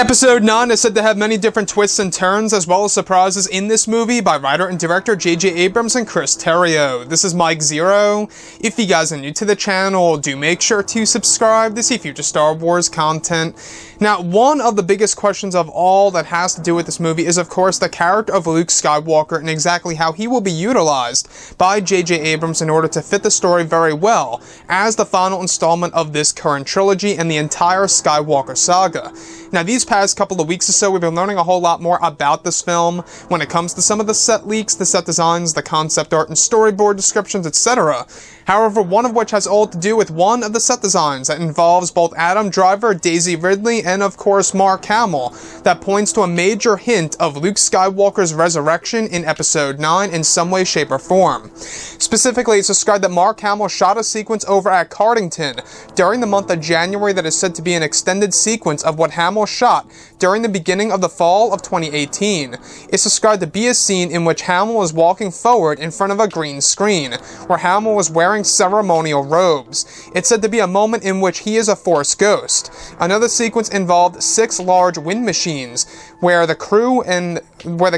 Episode 9 is said to have many different twists and turns, as well as surprises in this movie by writer and director J.J. Abrams and Chris Terrio. This is Mike Zero. If you guys are new to the channel, do make sure to subscribe to see future Star Wars content. Now, one of the biggest questions of all that has to do with this movie is, of course, the character of Luke Skywalker and exactly how he will be utilized by J.J. Abrams in order to fit the story very well as the final installment of this current trilogy and the entire Skywalker saga. Now, these past couple of weeks or so, we've been learning a whole lot more about this film when it comes to some of the set leaks, the set designs, the concept art and storyboard descriptions, etc. However, one of which has all to do with one of the set designs that involves both Adam Driver, Daisy Ridley, and of course Mark Hamill, that points to a major hint of Luke Skywalker's resurrection in Episode 9 in some way, shape, or form. Specifically, it's described that Mark Hamill shot a sequence over at Cardington during the month of January that is said to be an extended sequence of what Hamill shot during the beginning of the fall of 2018. It's described to be a scene in which Hamill is walking forward in front of a green screen, where Hamill was wearing ceremonial robes. It's said to be a moment in which he is a Force ghost. Another sequence involved 6 large wind machines, where the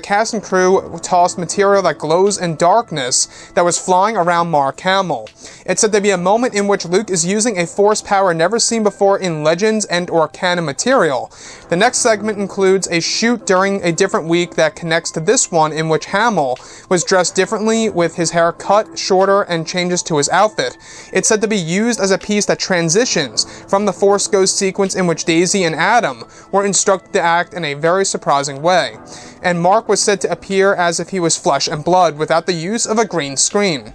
cast and crew tossed material that glows in darkness that was flying around Mark Hamill. It's said to be a moment in which Luke is using a Force power never seen before in Legends and/or canon material. The next segment includes a shoot during a different week that connects to this one, in which Hamill was dressed differently with his hair cut shorter and changes to his outfit. It's said to be used as a piece that transitions from the Force Ghost sequence in which Daisy and Adam were instructed to act in a very surprising way. And Mark was said to appear as if he was flesh and blood without the use of a green screen.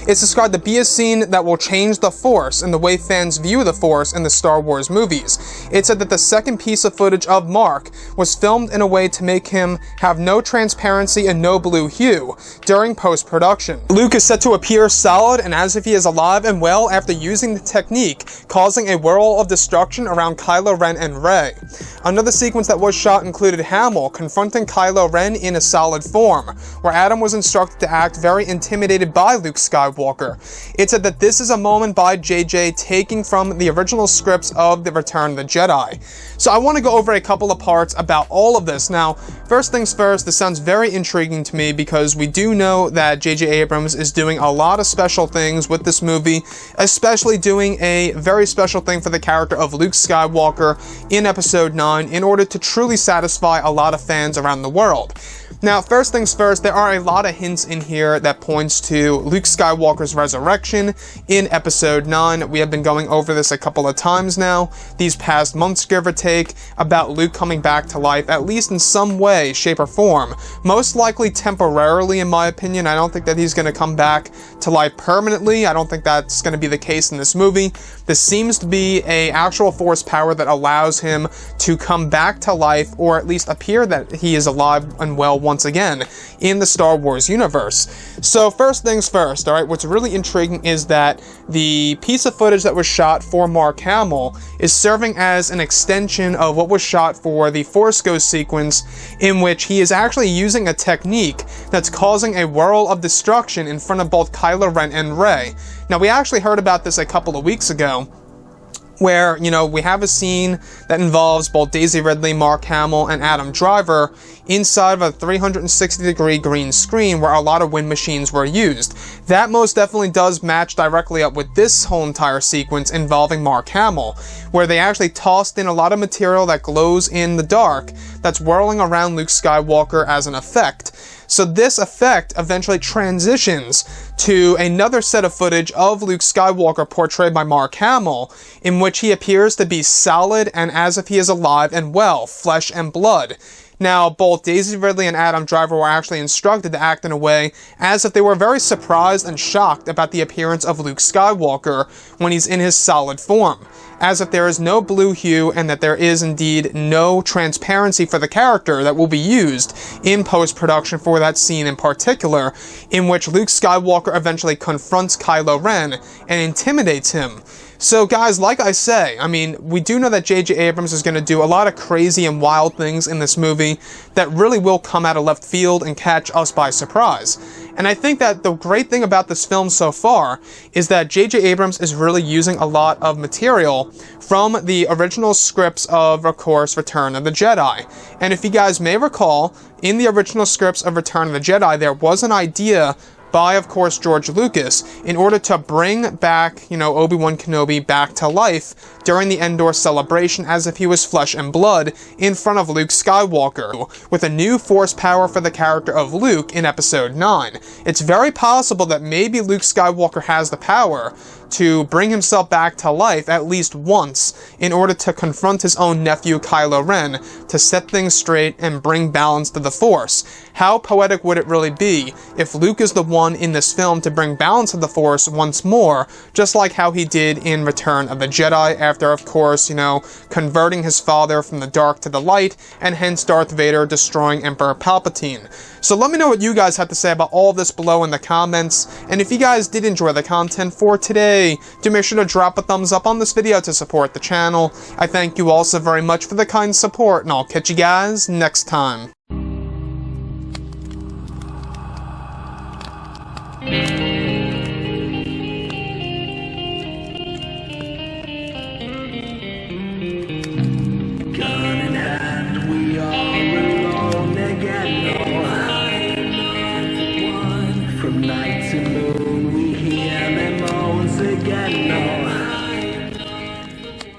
It's described to be a scene that will change the Force and the way fans view the Force in the Star Wars movies. It said that the second piece of footage of Mark was filmed in a way to make him have no transparency and no blue hue during post-production. Luke is said to appear solid and as if he is alive and well after using the technique, causing a whirl of destruction around Kylo Ren and Rey. Another sequence that was shot included Hamill confronting Kylo Ren in a solid form, where Adam was instructed to act very intimidated by Luke Skywalker. It said that this is a moment by JJ taking from the original scripts of The Return of the Jedi. So I want to go over a couple of parts about all of this. Now, first things first, this sounds very intriguing to me because we do know that J.J. Abrams is doing a lot of special things with this movie, especially doing a very special thing for the character of Luke Skywalker in Episode 9 in order to truly satisfy a lot of fans around the world. Now, first things first, there are a lot of hints in here that points to Luke Skywalker's resurrection in Episode 9. We have been going over this a couple of times now, these past months, give or take, about Luke coming back to life, at least in some way, shape, or form. Most likely temporarily, in my opinion. I don't think that he's going to come back to life permanently. I don't think that's going to be the case in this movie. This seems to be an actual Force power that allows him to come back to life, or at least appear that he is alive and well once again in the Star Wars universe. So first things first, alright, what's really intriguing is that the piece of footage that was shot for Mark Hamill is serving as an extension of what was shot for the Force Ghost sequence, in which he is actually using a technique that's causing a whirl of destruction in front of both Kylo Ren and Rey. Now, we actually heard about this a couple of weeks ago, where, we have a scene that involves both Daisy Ridley, Mark Hamill, and Adam Driver inside of a 360-degree green screen where a lot of wind machines were used. That most definitely does match directly up with this whole entire sequence involving Mark Hamill, where they actually tossed in a lot of material that glows in the dark that's whirling around Luke Skywalker as an effect. So this effect eventually transitions to another set of footage of Luke Skywalker portrayed by Mark Hamill, in which he appears to be solid and as if he is alive and well, flesh and blood. Now, both Daisy Ridley and Adam Driver were actually instructed to act in a way as if they were very surprised and shocked about the appearance of Luke Skywalker when he's in his solid form, as if there is no blue hue and that there is indeed no transparency for the character that will be used in post-production for that scene in particular, in which Luke Skywalker eventually confronts Kylo Ren and intimidates him. So guys, like I say, I mean, we do know that J.J. Abrams is going to do a lot of crazy and wild things in this movie that really will come out of left field and catch us by surprise. And I think that the great thing about this film so far is that J.J. Abrams is really using a lot of material from the original scripts of course, Return of the Jedi. And if you guys may recall, in the original scripts of Return of the Jedi, there was an idea by, of course, George Lucas, in order to bring back, Obi-Wan Kenobi back to life during the Endor celebration as if he was flesh and blood in front of Luke Skywalker, with a new Force power for the character of Luke in Episode 9. It's very possible that maybe Luke Skywalker has the power to bring himself back to life at least once in order to confront his own nephew Kylo Ren to set things straight and bring balance to the Force. How poetic would it really be if Luke is the one in this film to bring balance to the Force once more, just like how he did in Return of the Jedi after, of course, converting his father from the dark to the light, and hence Darth Vader destroying Emperor Palpatine. So let me know what you guys have to say about all of this below in the comments, and if you guys did enjoy the content for today, do make sure to drop a thumbs up on this video to support the channel. I thank you all so very much for the kind support, and I'll catch you guys next time.